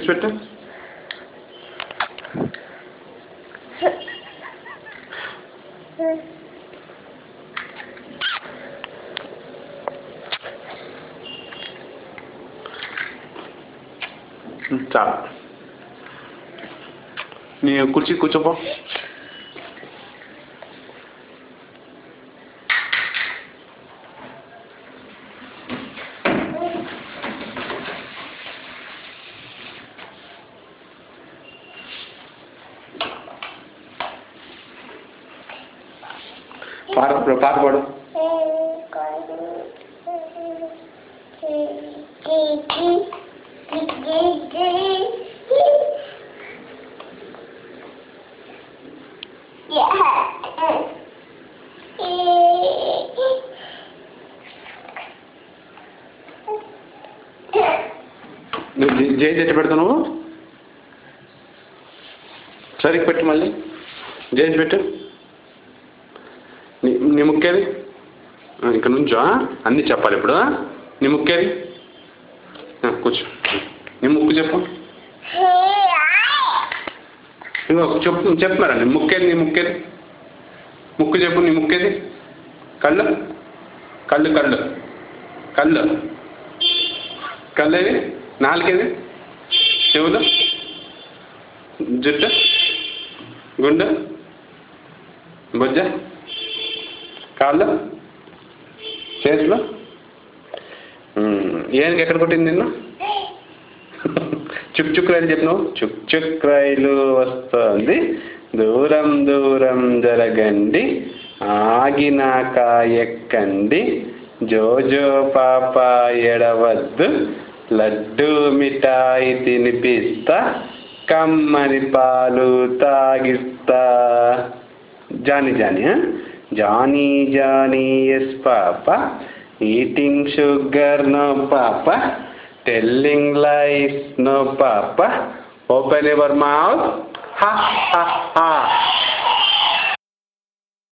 పెట్టు. చాలు. నీ కుర్చీ కూర్చోపో. పాట పాడు. జేజ్ ఎట్ట పెడతావు నువ్వు? సరిగ్గా పెట్టు. మళ్ళీ జేజ్ పెట్టు. నీ ముక్కేది ఇక్కడ నుంచో అన్నీ చెప్పాలి ఇప్పుడు. నీ ముక్కేది కూర్చో. నీ ముక్కు చెప్పు. ఇంకో చెప్తున్నారా నీ ముక్కేది? నీ ముక్కేది ముక్కు చెప్పు. నీ ముక్కేది? కళ్ళు కళ్ళు కళ్ళు కళ్ళు కళ్ళేది? నాలుగేది? చెవులు? జుట్టు? గుండె? బొజ్జ? కాళ్ళు? చేతులు? ఏనికి ఎక్కడ కొట్టింది నిన్ను? చుక్ చుక్ రైలు చెప్పినావు. చుక్ చుక్ రైలు వస్తుంది, దూరం దూరం జరగండి, ఆగినాక ఎక్కండి, జోజో పాప ఎడవద్దు, లడ్డు మిఠాయి తినిపిస్తా, కమ్మని పాలు తాగిస్తా. Johnny Johnny Johnny Johnny yes papa, eating sugar no papa, telling life no papa, open your mouth, ha ha హా.